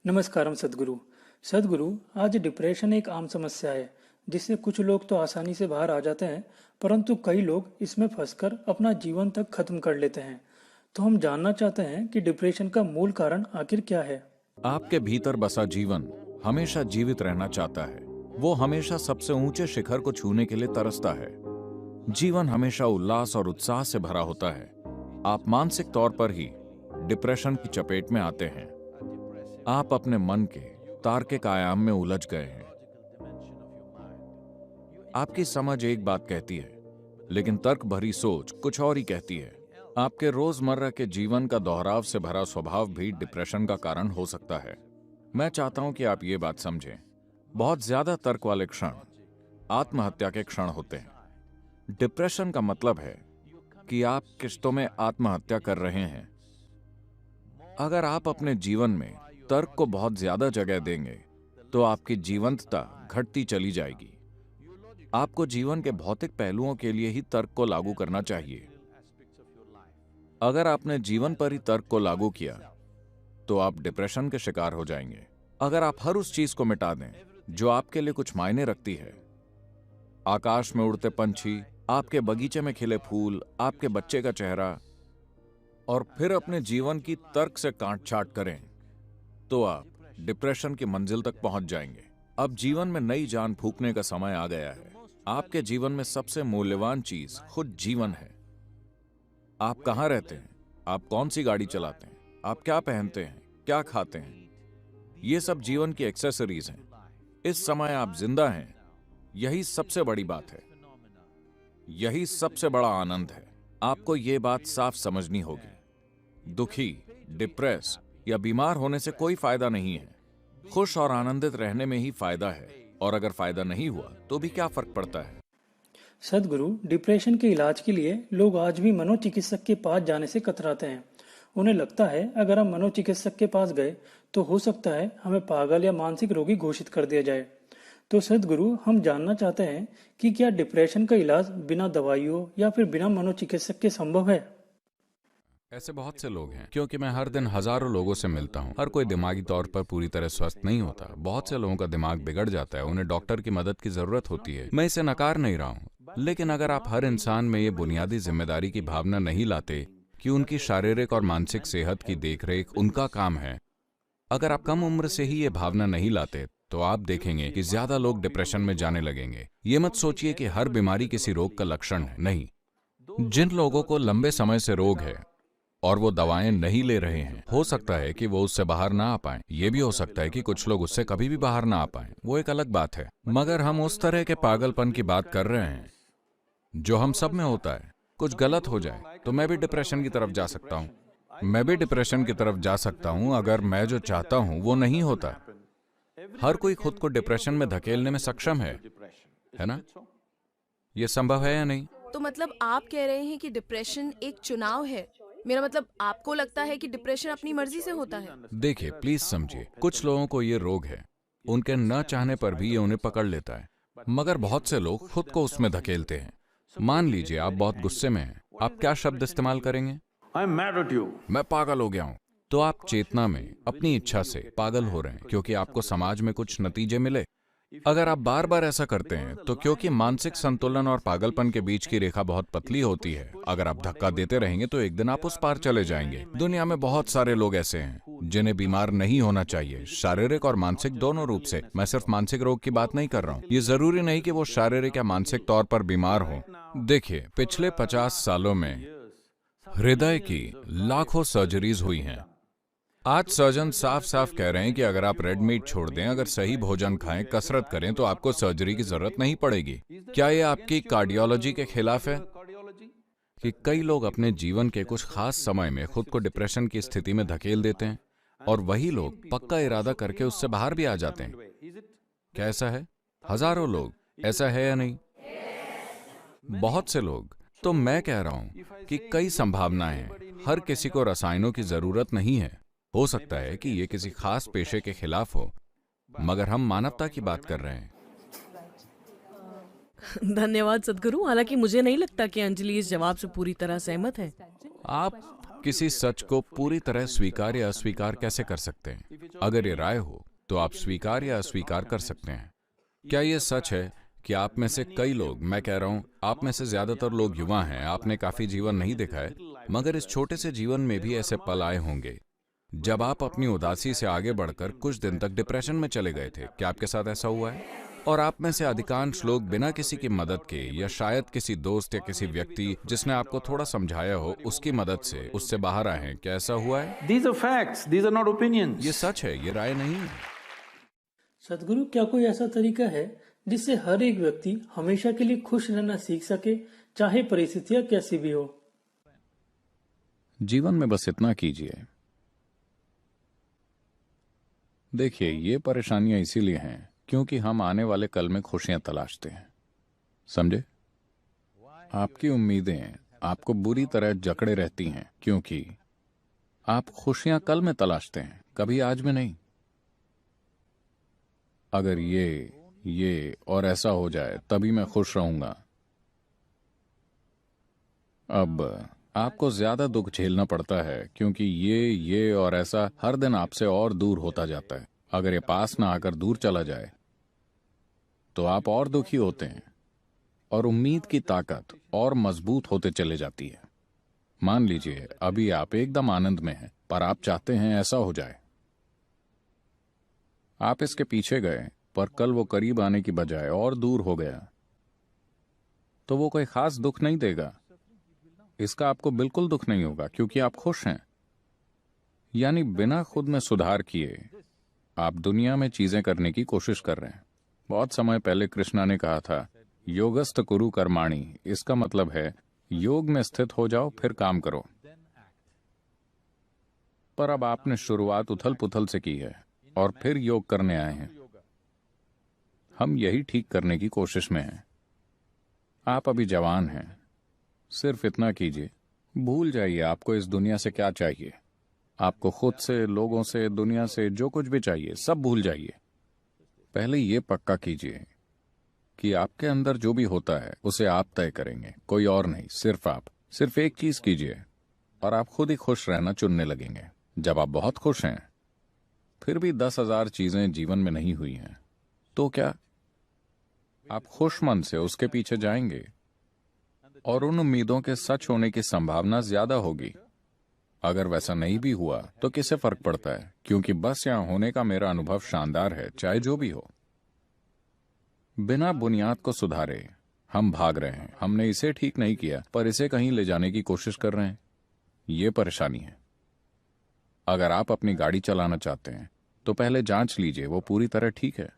नमस्कारम सदगुरु। सदगुरु, आज डिप्रेशन एक आम समस्या है जिससे कुछ लोग तो आसानी से बाहर आ जाते हैं, परंतु कई लोग इसमें फंसकर अपना जीवन तक खत्म कर लेते हैं। तो हम जानना चाहते हैं कि डिप्रेशन का मूल कारण आखिर क्या है। आपके भीतर बसा जीवन हमेशा जीवित रहना चाहता है। वो हमेशा सबसे ऊंचे शिखर को छूने के लिए तरसता है। जीवन हमेशा उल्लास और उत्साह से भरा होता है। आप मानसिक तौर पर ही डिप्रेशन की चपेट में आते हैं। आप अपने मन के तार्किक आयाम में उलझ गए हैं। आपकी समझ एक बात कहती है, लेकिन तर्क भरी सोच कुछ और ही कहती है। आपके रोजमर्रा के जीवन का दोहराव से भरा स्वभाव भी डिप्रेशन का कारण हो सकता है। मैं चाहता हूं कि आप ये बात समझें, बहुत ज्यादा तर्क वाले क्षण आत्महत्या के क्षण होते हैं। डिप्रेशन का मतलब है कि आप किश्तों में आत्महत्या कर रहे हैं। अगर आप अपने जीवन में तर्क को बहुत ज्यादा जगह देंगे तो आपकी जीवंतता घटती चली जाएगी। आपको जीवन के भौतिक पहलुओं के लिए ही तर्क को लागू करना चाहिए। अगर आपने जीवन पर ही तर्क को लागू किया तो आप डिप्रेशन के शिकार हो जाएंगे। अगर आप हर उस चीज को मिटा दें जो आपके लिए कुछ मायने रखती है, आकाश में उड़ते पंछी, आपके बगीचे में खिले फूल, आपके बच्चे का चेहरा, और फिर अपने जीवन की तर्क से काट छाट करें, तो आप डिप्रेशन की मंजिल तक पहुंच जाएंगे। अब जीवन में नई जान फूंकने का समय आ गया है। आपके जीवन में सबसे मूल्यवान चीज खुद जीवन है। आप कहां रहते हैं, आप कौन सी गाड़ी चलाते हैं, आप क्या पहनते हैं, क्या खाते हैं, ये सब जीवन की एक्सेसरीज हैं। इस समय आप जिंदा हैं, यही सबसे बड़ी बात है, यही सबसे बड़ा आनंद है। आपको ये बात साफ समझनी होगी। दुखी, डिप्रेस या बीमार होने से कोई फायदा नहीं है। खुश और आनंदित रहने में ही फायदा है, और अगर फायदा नहीं हुआ तो भी क्या फर्क पड़ता है। सदगुरु, डिप्रेशन के इलाज के लिए लोग आज भी मनोचिकित्सक के पास जाने से कतराते हैं। उन्हें लगता है अगर हम मनोचिकित्सक के पास गए तो हो सकता है हमें पागल या मानसिक रोगी घोषित कर दिया जाए। तो सदगुरु, हम जानना चाहते हैं कि क्या डिप्रेशन का इलाज बिना दवाइयों या फिर बिना मनोचिकित्सक के संभव है। ऐसे बहुत से लोग हैं, क्योंकि मैं हर दिन हजारों लोगों से मिलता हूं। हर कोई दिमागी तौर पर पूरी तरह स्वस्थ नहीं होता। बहुत से लोगों का दिमाग बिगड़ जाता है, उन्हें डॉक्टर की मदद की जरूरत होती है। मैं इसे नकार नहीं रहा हूं, लेकिन अगर आप हर इंसान में ये बुनियादी जिम्मेदारी की भावना नहीं लाते कि उनकी शारीरिक और मानसिक सेहत की देखरेख उनका काम है, अगर आप कम उम्र से ही ये भावना नहीं लाते, तो आप देखेंगे कि ज्यादा लोग डिप्रेशन में जाने लगेंगे। ये मत सोचिए कि हर बीमारी किसी रोग का लक्षण है, नहीं। जिन लोगों को लंबे समय से रोग है और वो दवाएं नहीं ले रहे हैं, हो सकता है कि वो उससे बाहर ना आ पाएं। ये भी हो सकता है कि कुछ लोग उससे कभी भी बाहर ना आ पाएं, वो एक अलग बात है। मगर हम उस तरह के पागलपन की बात कर रहे हैं जो हम सब में होता है। कुछ गलत हो जाए तो मैं भी डिप्रेशन की तरफ जा सकता हूं। मैं भी डिप्रेशन की तरफ जा सकता हूं अगर मैं जो चाहता हूं वो नहीं होता। हर कोई खुद को डिप्रेशन में धकेलने में सक्षम है ना? ये संभव है या नहीं? तो मतलब आप कह रहे हैं कि डिप्रेशन एक चुनाव है। मेरा मतलब, आपको लगता है कि डिप्रेशन अपनी मर्जी से होता है? देखिए, प्लीज समझिए, कुछ लोगों को ये रोग है, उनके न चाहने पर भी ये उन्हें पकड़ लेता है, मगर बहुत से लोग खुद को उसमें धकेलते हैं। मान लीजिए आप बहुत गुस्से में हैं, आप क्या शब्द इस्तेमाल करेंगे? मैं पागल हो गया हूं। तो आप चेतना में अपनी इच्छा से पागल हो रहे हैं, क्योंकि आपको समाज में कुछ नतीजे मिले। अगर आप बार बार ऐसा करते हैं तो क्योंकि मानसिक संतुलन और पागलपन के बीच की रेखा बहुत पतली होती है, अगर आप धक्का देते रहेंगे तो एक दिन आप उस पार चले जाएंगे। दुनिया में बहुत सारे लोग ऐसे हैं जिन्हें बीमार नहीं होना चाहिए, शारीरिक और मानसिक दोनों रूप से। मैं सिर्फ मानसिक रोग की बात नहीं कर रहा हूँ। ये जरूरी नहीं कि वो शारीरिक या मानसिक तौर पर बीमार हो। देखिए, पिछले 50 सालों में हृदय की लाखों सर्जरीज हुई हैं। आज सर्जन साफ साफ कह रहे हैं कि अगर आप रेड मीट छोड़ दें, अगर सही भोजन खाएं, कसरत करें, तो आपको सर्जरी की जरूरत नहीं पड़ेगी। क्या ये आपकी कार्डियोलॉजी के खिलाफ है कि कई लोग अपने जीवन के कुछ खास समय में खुद को डिप्रेशन की स्थिति में धकेल देते हैं और वही लोग पक्का इरादा करके उससे बाहर भी आ जाते हैं? क्या ऐसा है? हजारों लोग। ऐसा है या नहीं? बहुत से लोग। तो मैं कह रहा हूं कि कई संभावनाएं हैं। हर किसी को रसायनों की जरूरत नहीं है। हो सकता है कि ये किसी खास पेशे के खिलाफ हो, मगर हम मानवता की बात कर रहे हैं। धन्यवाद सदगुरु। हालांकि मुझे नहीं लगता कि अंजलि इस जवाब से पूरी तरह सहमत है। आप किसी सच को पूरी तरह स्वीकार या अस्वीकार कैसे कर सकते हैं? अगर ये राय हो तो आप स्वीकार या अस्वीकार कर सकते हैं। क्या ये सच है कि आप में से कई लोग, मैं कह रहा हूं आप में से ज्यादातर लोग युवा हैं, आपने काफी जीवन नहीं देखा है, मगर इस छोटे से जीवन में भी ऐसे पल आए होंगे जब आप अपनी उदासी से आगे बढ़कर कुछ दिन तक डिप्रेशन में चले गए थे। क्या आपके साथ ऐसा हुआ है? और आप में से अधिकांश लोग बिना किसी की मदद के, या शायद किसी दोस्त या किसी व्यक्ति जिसने आपको थोड़ा समझाया हो, उसकी मदद से उससे बाहर आए हैं। क्या ऐसा हुआ है? These are facts, these are not opinions. ये सच है, ये राय नहीं है। सदगुरु, क्या कोई ऐसा तरीका है जिससे हर एक व्यक्ति हमेशा के लिए खुश रहना सीख सके, चाहे परिस्थितियां कैसी भी हो? जीवन में बस इतना कीजिए। देखिए, ये परेशानियां इसीलिए हैं क्योंकि हम आने वाले कल में खुशियां तलाशते हैं। समझे? आपकी उम्मीदें आपको बुरी तरह जकड़े रहती हैं क्योंकि आप खुशियां कल में तलाशते हैं, कभी आज में नहीं। अगर ये और ऐसा हो जाए तभी मैं खुश रहूंगा। अब आपको ज्यादा दुख झेलना पड़ता है क्योंकि ये और ऐसा हर दिन आपसे और दूर होता जाता है। अगर ये पास ना आकर दूर चला जाए तो आप और दुखी होते हैं और उम्मीद की ताकत और मजबूत होते चले जाती है। मान लीजिए अभी आप एकदम आनंद में हैं, पर आप चाहते हैं ऐसा हो जाए। आप इसके पीछे गए, पर कल वो करीब आने की बजाय और दूर हो गया, तो वो कोई खास दुख नहीं देगा। इसका आपको बिल्कुल दुख नहीं होगा क्योंकि आप खुश हैं। यानी बिना खुद में सुधार किए आप दुनिया में चीजें करने की कोशिश कर रहे हैं। बहुत समय पहले कृष्णा ने कहा था, योगस्थ कुरु कर्माणि। इसका मतलब है योग में स्थित हो जाओ, फिर काम करो। पर अब आपने शुरुआत उथल पुथल से की है और फिर योग करने आए हैं। हम यही ठीक करने की कोशिश में हैं। आप अभी जवान हैं, सिर्फ इतना कीजिए, भूल जाइए आपको इस दुनिया से क्या चाहिए। आपको खुद से, लोगों से, दुनिया से जो कुछ भी चाहिए सब भूल जाइए। पहले ये पक्का कीजिए कि आपके अंदर जो भी होता है उसे आप तय करेंगे, कोई और नहीं, सिर्फ आप। सिर्फ एक चीज कीजिए और आप खुद ही खुश रहना चुनने लगेंगे। जब आप बहुत खुश हैं, फिर भी 10,000 चीजें जीवन में नहीं हुई हैं, तो क्या आप खुश मन से उसके पीछे जाएंगे और उन उम्मीदों के सच होने की संभावना ज्यादा होगी। अगर वैसा नहीं भी हुआ तो किसे फर्क पड़ता है, क्योंकि बस यहां होने का मेरा अनुभव शानदार है, चाहे जो भी हो। बिना बुनियाद को सुधारे हम भाग रहे हैं। हमने इसे ठीक नहीं किया, पर इसे कहीं ले जाने की कोशिश कर रहे हैं। ये परेशानी है। अगर आप अपनी गाड़ी चलाना चाहते हैं तो पहले जांच लीजिए वो पूरी तरह ठीक है।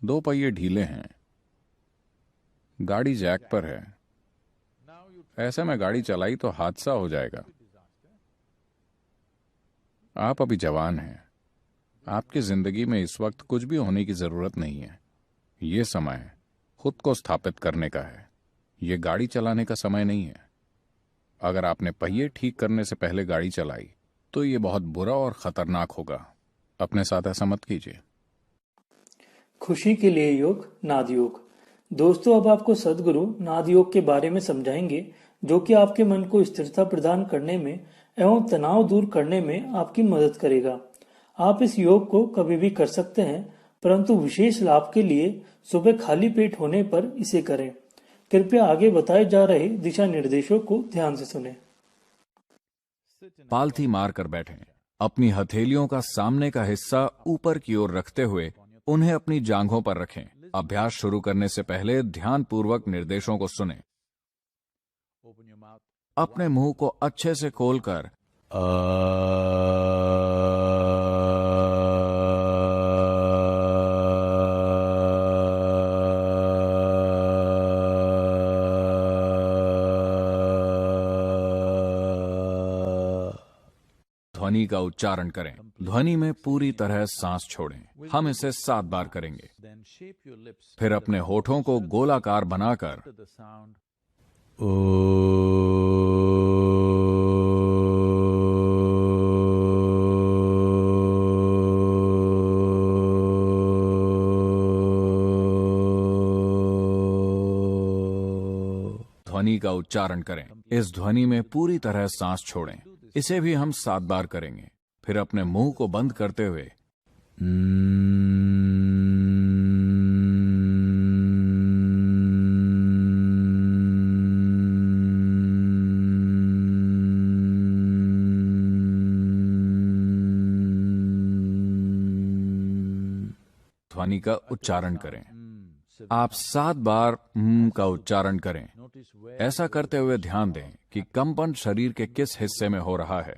2 पहिए ढीले हैं, गाड़ी जैक पर है, ऐसे में गाड़ी चलाई तो हादसा हो जाएगा। आप अभी जवान हैं, आपकी जिंदगी में इस वक्त कुछ भी होने की जरूरत नहीं है। ये समय खुद को स्थापित करने का है, ये गाड़ी चलाने का समय नहीं है। अगर आपने पहिए ठीक करने से पहले गाड़ी चलाई तो ये बहुत बुरा और खतरनाक होगा। अपने साथ ऐसा मत कीजिए। खुशी के लिए योग, नाद योग। दोस्तों, अब आपको सदगुरु नाद योग के बारे में समझाएंगे, जो कि आपके मन को स्थिरता प्रदान करने में एवं तनाव दूर करने में आपकी मदद करेगा। आप इस योग को कभी भी कर सकते हैं, परंतु विशेष लाभ के लिए सुबह खाली पेट होने पर इसे करें। कृपया आगे बताए जा रहे दिशा निर्देशों को ध्यान से सुनें। पालथी मार कर बैठें। अपनी हथेलियों का सामने का हिस्सा ऊपर की ओर रखते हुए उन्हें अपनी जांघों पर रखें। अभ्यास शुरू करने से पहले ध्यानपूर्वक निर्देशों को सुनें। अपने मुंह को अच्छे से खोलकर ध्वनि का उच्चारण करें। ध्वनि में पूरी तरह सांस छोड़ें। हम इसे 7 बार करेंगे। फिर अपने होठों को गोलाकार बनाकर ध्वनि का उच्चारण करें। इस ध्वनि में पूरी तरह सांस छोड़ें। इसे भी हम 7 बार करेंगे। फिर अपने मुंह को बंद करते हुए ध्वनि का उच्चारण करें। आप 7 बार का उच्चारण करें। ऐसा करते हुए ध्यान दें कि कंपन शरीर के किस हिस्से में हो रहा है।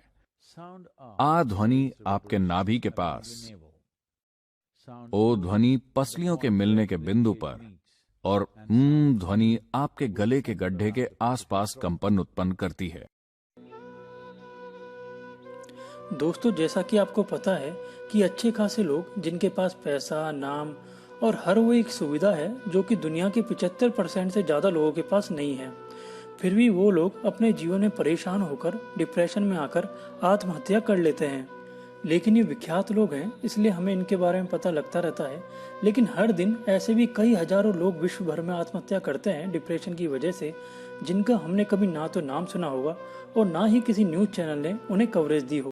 आ ध्वनि आपके नाभि के पास, ओ ध्वनि पसलियों के मिलने के बिंदु पर और ध्वनि आपके गले के गड्ढे के आसपास कंपन उत्पन्न करती है। दोस्तों, जैसा कि आपको पता है कि अच्छे खासे लोग जिनके पास पैसा, नाम और हर वो एक सुविधा है जो कि दुनिया के 75% से ज़्यादा लोगों के पास नहीं है, फिर भी वो लोग अपने जीवन में परेशान होकर डिप्रेशन में आकर आत्महत्या कर लेते हैं। लेकिन ये विख्यात लोग हैं, इसलिए हमें इनके बारे में पता लगता रहता है। लेकिन हर दिन ऐसे भी कई हजारों लोग विश्व भर में आत्महत्या करते हैं डिप्रेशन की वजह से, जिनका हमने कभी ना तो नाम सुना होगा और ना ही किसी न्यूज़ चैनल ने उन्हें कवरेज दी हो।